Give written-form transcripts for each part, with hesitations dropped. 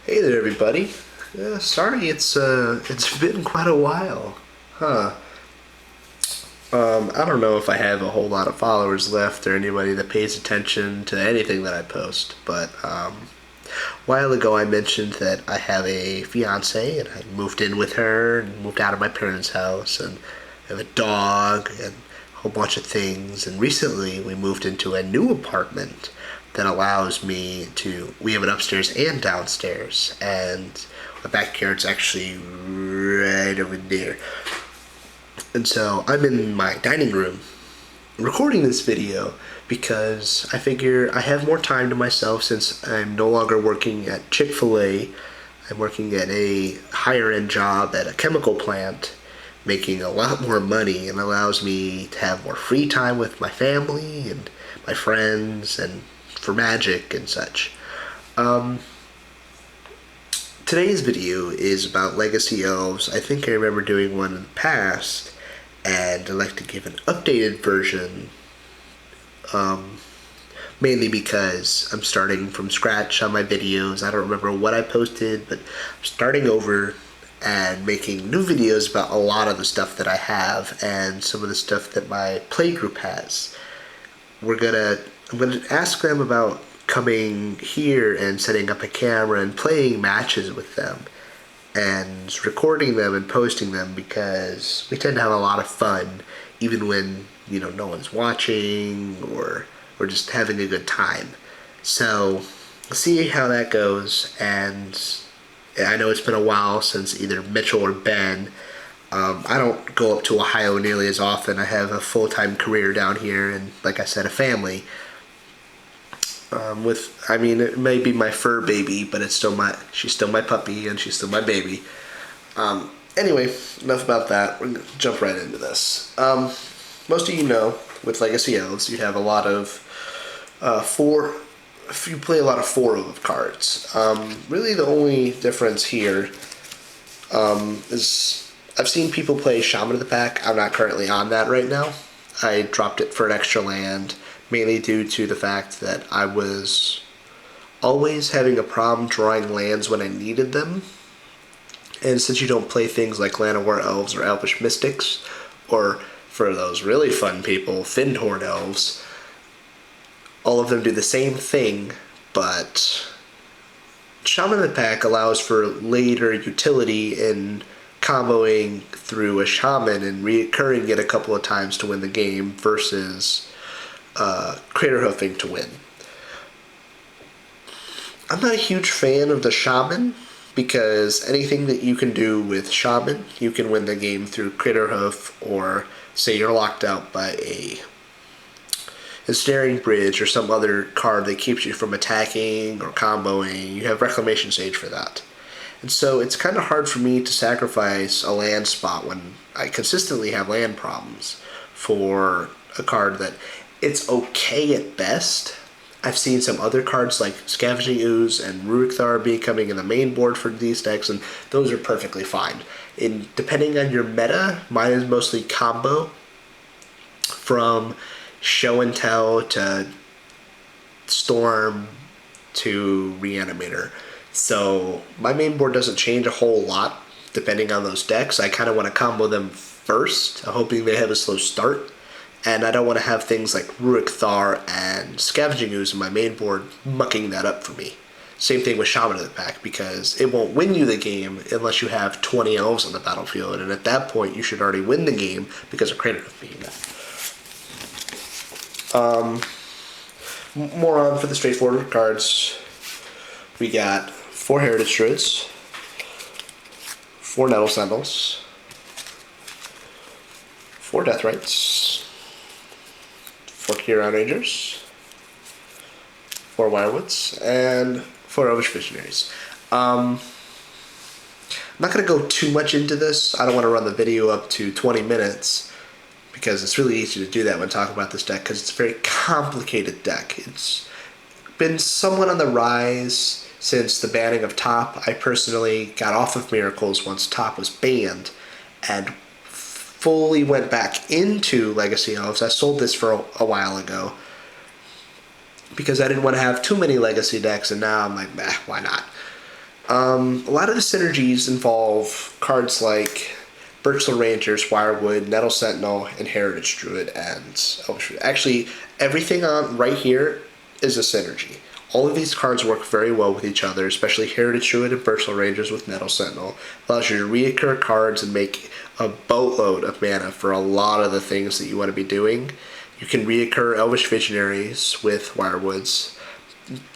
Hey there, everybody. Sorry, it's been quite a while, huh? I don't know if I have a whole lot of followers left or anybody that pays attention to anything that I post, but a while ago I mentioned that I have a fiance and I moved in with her and moved out of my parents' house and I have a dog and a whole bunch of things. And recently we moved into a new apartment that allows me to. We have an upstairs and downstairs, and the backyard's actually right over there. And so I'm in my dining room recording this video because I figure I have more time to myself since I'm no longer working at Chick-fil-A. I'm working at a higher end job at a chemical plant, making a lot more money, and allows me to have more free time with my family and my friends and for magic and such. Today's video is about Legacy Elves. I think I remember doing one in the past, and I'd like to give an updated version, mainly because I'm starting from scratch on my videos. I don't remember what I posted, but I'm starting over and making new videos about a lot of the stuff that I have and some of the stuff that my playgroup has. I'm gonna ask them about coming here and setting up a camera and playing matches with them and recording them and posting them, because we tend to have a lot of fun even when no one's watching, or we're just having a good time. So see how that goes. And I know it's been a while since either Mitchell or Ben. I don't go up to Ohio nearly as often. I have a full-time career down here and, like I said, a family. It may be my fur baby, but she's still my puppy and she's still my baby. Anyway, enough about that. We're gonna jump right into this. Most of you know, with Legacy Elves, you have a lot of you play a lot of 4 cards. Really the only difference here is I've seen people play Shaman of the Pack. I'm not currently on that right now. I dropped it for an extra land, mainly due to the fact that I was always having a problem drawing lands when I needed them. And since you don't play things like Llanowar Elves or Elvish Mystics, or for those really fun people, Fyndhorn Elves, all of them do the same thing, but Shaman of the Pack allows for later utility in comboing through a Shaman and reoccurring it a couple of times to win the game versus crater hoofing to win. I'm not a huge fan of the Shaman, because anything that you can do with Shaman, you can win the game through crater hoof, or say you're locked out by a Ensnaring Bridge or some other card that keeps you from attacking or comboing. You have Reclamation Sage for that. And so it's kind of hard for me to sacrifice a land spot when I consistently have land problems for a card that it's okay at best. I've seen some other cards like Scavenging Ooze and Rurik Thar coming in the main board for these decks, and those are perfectly fine. Depending on your meta, mine is mostly combo, from Show and Tell to Storm to Reanimator. So my main board doesn't change a whole lot depending on those decks. I kind of want to combo them first, hoping they have a slow start. And I don't want to have things like Rurik Thar and Scavenging Ooze in my main board mucking that up for me. Same thing with Shaman of the Pack, because it won't win you the game unless you have 20 elves on the battlefield. And at that point, you should already win the game because of Crater Hoof being there. More on for the straightforward cards. We got 4 Heritage Druids, 4 Nettle Sentinels, 4 Deathrights, 4 Huron Rangers, 4 Wirewoods, and 4 Elvish Visionaries. I'm not going to go too much into this. I don't want to run the video up to 20 minutes, because it's really easy to do that when talking about this deck, because it's a very complicated deck. It's been somewhat on the rise since the banning of Top. I personally got off of Miracles once Top was banned, and fully went back into Legacy Elves. I sold this for a while ago because I didn't want to have too many Legacy decks, and now I'm like, why not? A lot of the synergies involve cards like Birchland Rangers, Wirewood, Nettle Sentinel, and Heritage Druid, and Elvish Druid. Actually, everything on right here is a synergy. All of these cards work very well with each other, especially Heritage Druid and Birchland Rangers with Nettle Sentinel. Allows you to reoccur cards and make a boatload of mana for a lot of the things that you want to be doing. You can reoccur Elvish Visionaries with Wirewoods,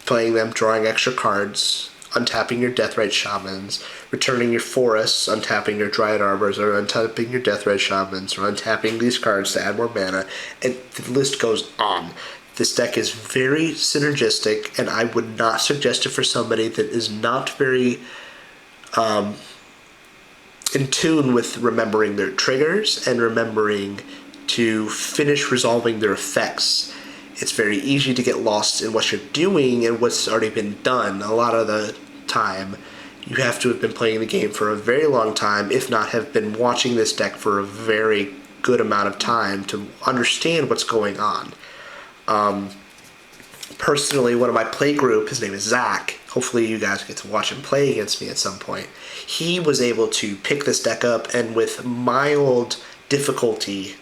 playing them, drawing extra cards, untapping your Deathrite Shamans, returning your forests, untapping your Dryad Arbors, or untapping your Deathrite Shamans, or untapping these cards to add more mana, and the list goes on. This deck is very synergistic, and I would not suggest it for somebody that is not very in tune with remembering their triggers and remembering to finish resolving their effects. It's very easy to get lost in what you're doing and what's already been done. A lot of the time, you have to have been playing the game for a very long time, if not have been watching this deck for a very good amount of time to understand what's going on. Personally, one of my play group, his name is Zach, hopefully you guys get to watch him play against me at some point. He was able to pick this deck up and with mild difficulty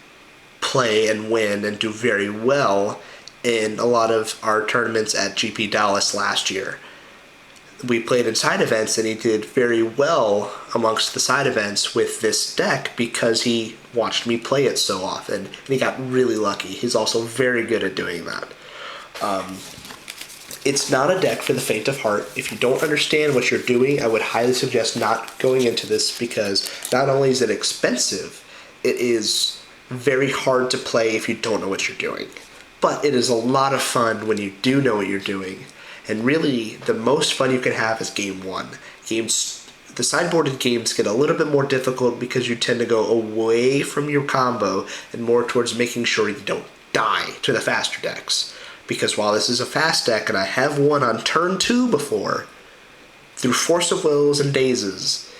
play and win and do very well in a lot of our tournaments at GP Dallas last year. We played in side events and he did very well amongst the side events with this deck because he watched me play it so often and he got really lucky. He's also very good at doing that. It's not a deck for the faint of heart. If you don't understand what you're doing, I would highly suggest not going into this because not only is it expensive, it is very hard to play if you don't know what you're doing. But it is a lot of fun when you do know what you're doing. And really, the most fun you can have is game one. The sideboarded games get a little bit more difficult because you tend to go away from your combo and more towards making sure you don't die to the faster decks. Because while this is a fast deck, and I have won on turn 2 before, through Force of Wills and Dazes,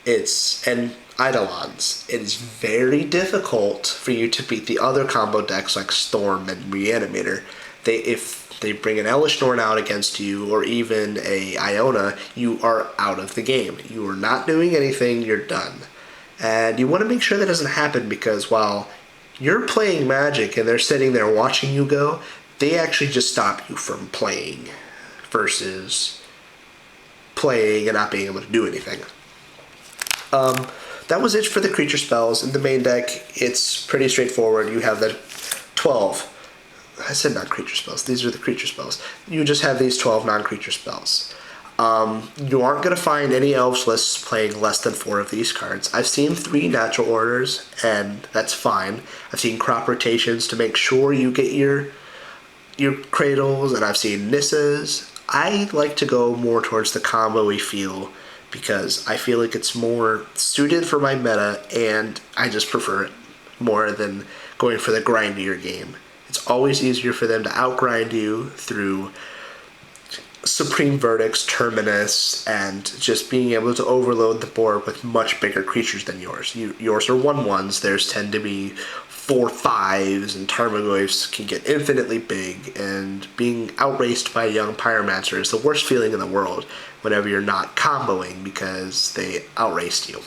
and Eidolons, it is very difficult for you to beat the other combo decks like Storm and Reanimator. If they bring an Elish Norn out against you, or even a Iona, you are out of the game. You are not doing anything, you're done. And you want to make sure that doesn't happen because while you're playing Magic and they're sitting there watching you go, they actually just stop you from playing versus playing and not being able to do anything. That was it for the creature spells. In the main deck, it's pretty straightforward. You have the 12. I said non-creature spells. These are the creature spells. You just have these 12 non-creature spells. You aren't going to find any Elves lists playing less than 4 of these cards. I've seen 3 natural orders, and that's fine. I've seen crop rotations to make sure you get your cradles, and I've seen Nissas. I like to go more towards the combo-y feel because I feel like it's more suited for my meta, and I just prefer it more than going for the grindier game. It's always easier for them to outgrind you through Supreme Verdicts, Terminus, and just being able to overload the board with much bigger creatures than yours. Yours are 1/1s, theirs tend to be 4/5s, and Tarmogoyfs can get infinitely big, and being outraced by a young Pyromancer is the worst feeling in the world whenever you're not comboing because they outraced you.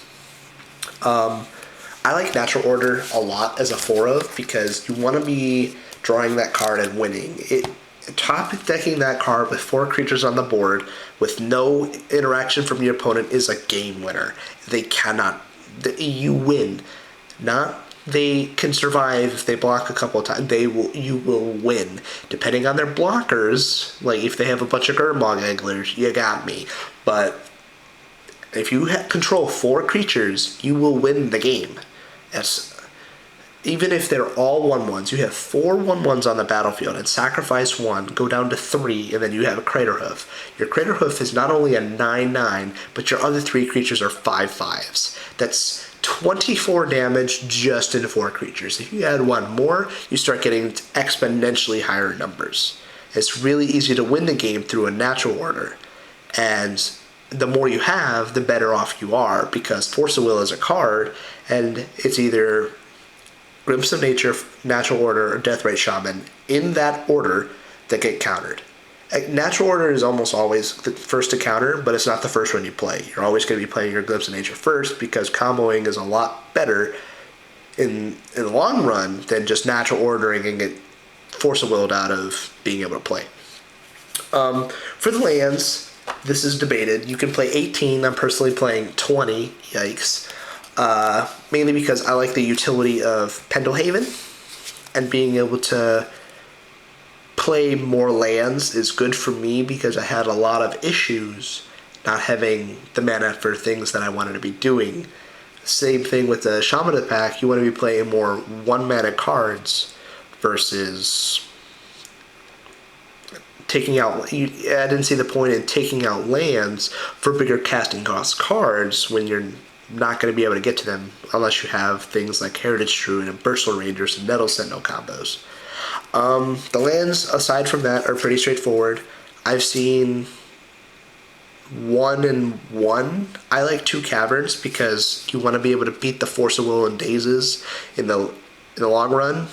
I like Natural Order a lot as a 4-of because you want to be drawing that card and winning. Top decking that card with 4 creatures on the board with no interaction from your opponent is a game winner. You win. Not they can survive if they block a couple of times. You will win. Depending on their blockers, like if they have a bunch of Gurmag Anglers, you got me. But if you control 4 creatures, you will win the game. Even if they're all 1/1s, you have 4 1/1s on the battlefield and sacrifice 1, go down to 3, and then you have a Craterhoof. Your Craterhoof is not only a 9/9, but your other 3 creatures are 5/5s. That's 24 damage just into 4 creatures. If you add 1 more, you start getting exponentially higher numbers. It's really easy to win the game through a natural order. And the more you have, the better off you are, because Force of Will is a card, and it's either Glimpse of Nature, Natural Order, or Deathrite Shaman in that order that get countered. Natural order is almost always the first to counter, but it's not the first one you play. You're always going to be playing your Glimpse of Nature first because comboing is a lot better in the long run than just natural ordering and get force of willed out of being able to play. For the lands, this is debated. You can play 18. I'm personally playing 20. Yikes. Mainly because I like the utility of Pendelhaven, and being able to play more lands is good for me because I had a lot of issues not having the mana for things that I wanted to be doing. Same thing with the Shaman of the Pack. You want to be playing more 1-mana cards versus taking out. I didn't see the point in taking out lands for bigger casting cost cards when you're not going to be able to get to them unless you have things like Heritage Druid and Bursal Rangers and Nettle Sentinel combos. The lands, aside from that, are pretty straightforward. I've seen 1 and 1. I like 2 caverns because you want to be able to beat the Force of Will and Dazes in the long run.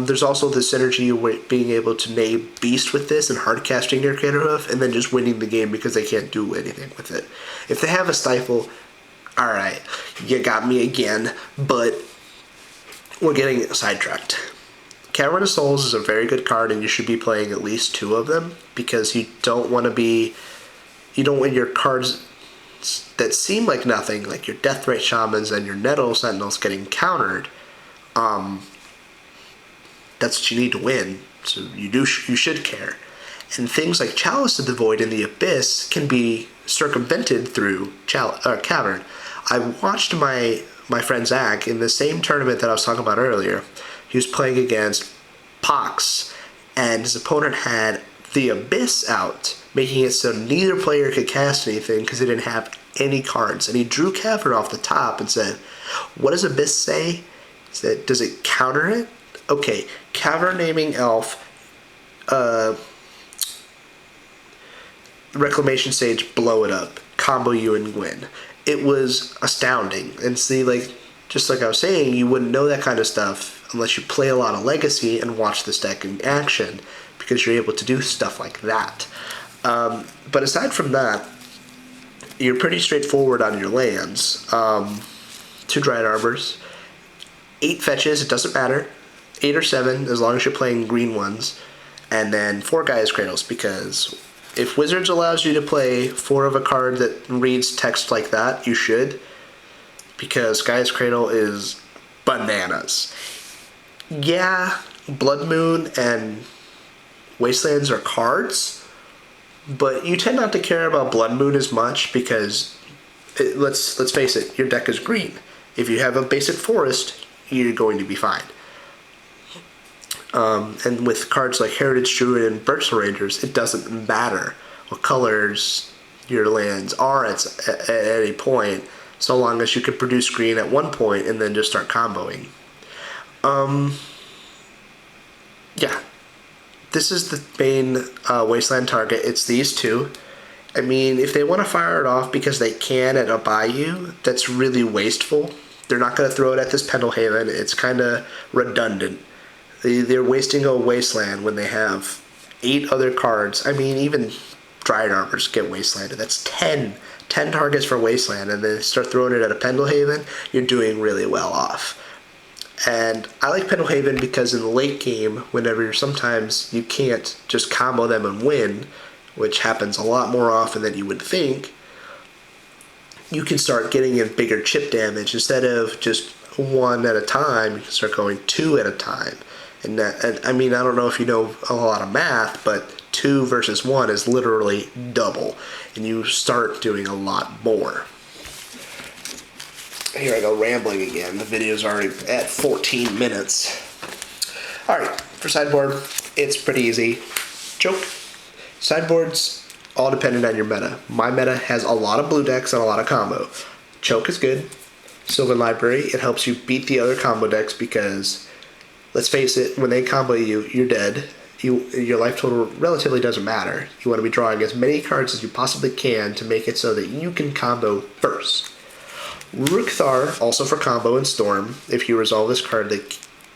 There's also the synergy of being able to name Beast with this and hard casting your Craterhoof and then just winning the game because they can't do anything with it. If they have a Stifle, alright, you got me again, but we're getting sidetracked. Cavern of Souls is a very good card, and you should be playing at least 2 of them because you don't want your cards that seem like nothing, like your Deathrite Shamans and your Nettle Sentinels getting countered. That's what you need to win, so you should care. And things like Chalice of the Void and the Abyss can be circumvented through Cavern. I watched my friend Zach in the same tournament that I was talking about earlier. He was playing against Pox, and his opponent had the Abyss out, making it so neither player could cast anything because they didn't have any cards. And he drew Cavern off the top and said, "What does Abyss say?" He said, "Does it counter it?" Okay, Cavern naming Elf, Reclamation Sage, blow it up, combo you and win. It was astounding. And see, just like I was saying, you wouldn't know that kind of stuff unless you play a lot of Legacy and watch this deck in action, because you're able to do stuff like that. But aside from that, you're pretty straightforward on your lands. 2 Dryad Arbors, 8 fetches, it doesn't matter. 8 or 7, as long as you're playing green ones. And then 4 Gaia's Cradles, because if Wizards allows you to play 4 of a card that reads text like that, you should. Because Gaia's Cradle is bananas. Yeah, Blood Moon and Wastelands are cards, but you tend not to care about Blood Moon as much because, let's face it, your deck is green. If you have a basic forest, you're going to be fine. And with cards like Heritage Druid and Bursal Rangers, it doesn't matter what colors your lands are at any point, so long as you can produce green at one point and then just start comboing. Yeah, this is the main Wasteland target. It's these 2. I mean, if they want to fire it off because they can at a Bayou, that's really wasteful. They're not going to throw it at this Pendelhaven. It's kind of redundant. They're wasting a Wasteland when they have 8 other cards. I mean, even Dryad Arbors get Wastelanded. That's 10 targets for Wasteland, and then start throwing it at a Pendelhaven, you're doing really well off. And I like Pendelhaven because in the late game, whenever sometimes you can't just combo them and win, which happens a lot more often than you would think, you can start getting in bigger chip damage. Instead of just 1 at a time, you can start going 2 at a time. And I mean, I don't know if you know a lot of math, but 2 versus 1 is literally double, and you start doing a lot more. Here I go rambling again. The video's already at 14 minutes. Alright, for sideboard, it's pretty easy. Choke. Sideboard's all dependent on your meta. My meta has a lot of blue decks and a lot of combo. Choke is good. Sylvan Library, it helps you beat the other combo decks because, let's face it, when they combo you, you're dead. Your life total relatively doesn't matter. You want to be drawing as many cards as you possibly can to make it so that you can combo first. Rukthar, also for combo and storm. If you resolve this card,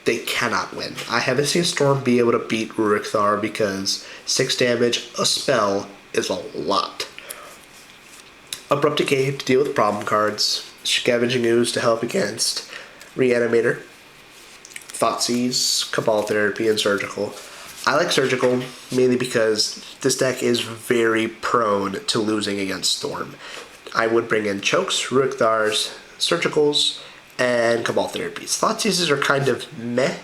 they cannot win. I haven't seen Storm be able to beat Rurik Thar because 6 damage a spell is a lot. Abrupt Decay to deal with problem cards. Scavenging Ooze to help against Reanimator. Thoughtseize, Cabal Therapy, and Surgical. I like Surgical mainly because this deck is very prone to losing against Storm. I would bring in Chokes, Rurik Thars, Surgicals, and Cabal Therapies. Thoughtseizes are kind of meh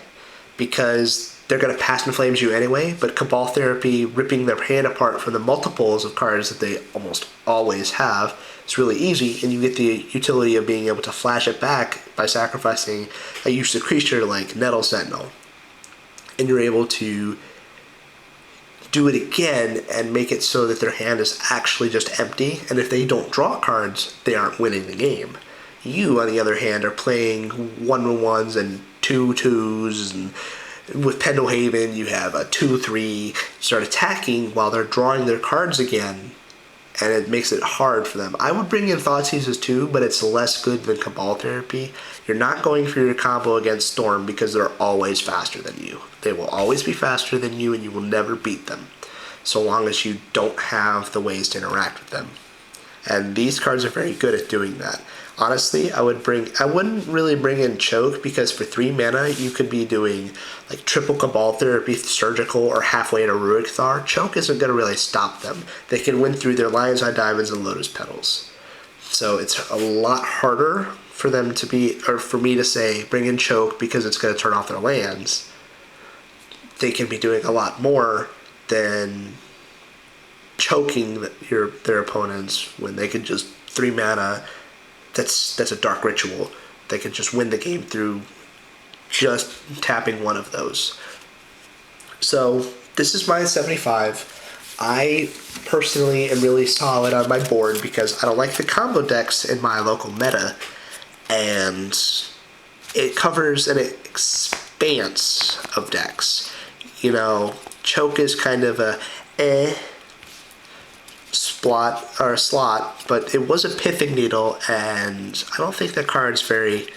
because they're going to Past in Flames you anyway, but Cabal Therapy, ripping their hand apart from the multiples of cards that they almost always have, is really easy, and you get the utility of being able to flash it back by sacrificing a useless creature like Nettle Sentinel. And you're able to do it again and make it so that their hand is actually just empty, and if they don't draw cards, they aren't winning the game. You, on the other hand, are playing 1/1s and 2/2s, and with Pendelhaven, you have a 2/3, start attacking while they're drawing their cards again, and it makes it hard for them. I would bring in Thoughtseizes too, but it's less good than Cabal Therapy. You're not going for your combo against Storm because they're always faster than you. They will always be faster than you, and you will never beat them, so long as you don't have the ways to interact with them. And these cards are very good at doing that. Honestly, I wouldn't really bring in Choke because for 3 mana you could be doing like triple Cabal Therapy, Surgical, or halfway to Rurik Thar. Choke isn't going to really stop them. They can win through their Lion's Eye Diamonds and Lotus Petals. So it's a lot harder for them to be, or for me to say, bring in Choke because it's going to turn off their lands. They can be doing a lot more than choking their opponents when they could just 3 mana. That's a Dark Ritual. They could just win the game through just tapping one of those. So this is my 75. I personally am really solid on my board because I don't like the combo decks in my local meta, and it covers an expanse of decks. You know, Choke is kind of a slot, but it was a Pithing Needle, and I don't think that card's very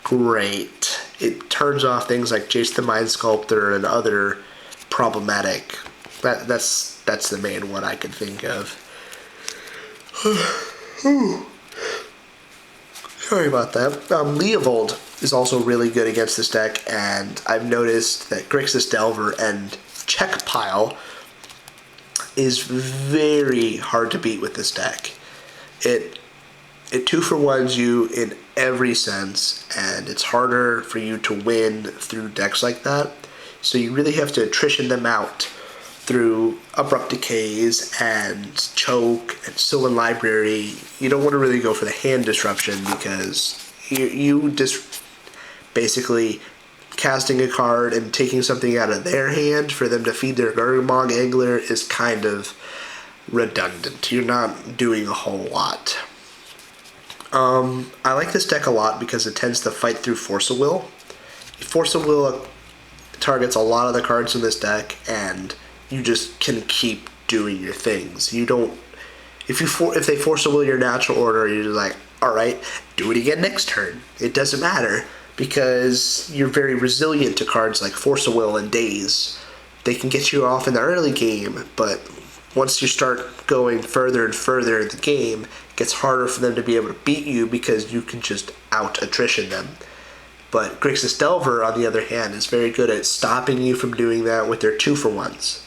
great. It turns off things like Jace the Mind Sculptor and other problematic. That's the main one I could think of. Sorry about that. Leovold is also really good against this deck, and I've noticed that Grixis Delver and Check Pile is very hard to beat with this deck. It 2-for-1s you in every sense, and it's harder for you to win through decks like that. So you really have to attrition them out through Abrupt Decays and Choke and Sylvan Library. You don't want to really go for the hand disruption because you just basically casting a card and taking something out of their hand for them to feed their Gargamog Angler is kind of redundant. You're not doing a whole lot. I like this deck a lot because it tends to fight through Force of Will. Force of Will targets a lot of the cards in this deck, and you just can keep doing your things. You don't. If they Force of Will your natural order, you're just like, all right, do it again next turn. It doesn't matter, because you're very resilient to cards like Force of Will and Daze. They can get you off in the early game, but once you start going further and further in the game, it gets harder for them to be able to beat you because you can just out-attrition them. But Grixis Delver, on the other hand, is very good at stopping you from doing that with their 2-for-1s.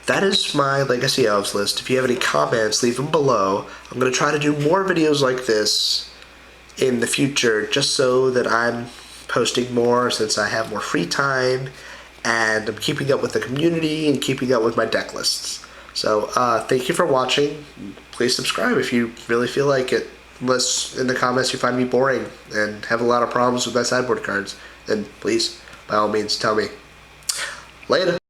That is my Legacy Elves list. If you have any comments, leave them below. I'm going to try to do more videos like this in the future, just so that I'm posting more since I have more free time and I'm keeping up with the community and keeping up with my deck lists. So thank you for watching. Please subscribe if you really feel like it, unless in the comments you find me boring and have a lot of problems with my sideboard cards, then please, by all means, tell me. Later.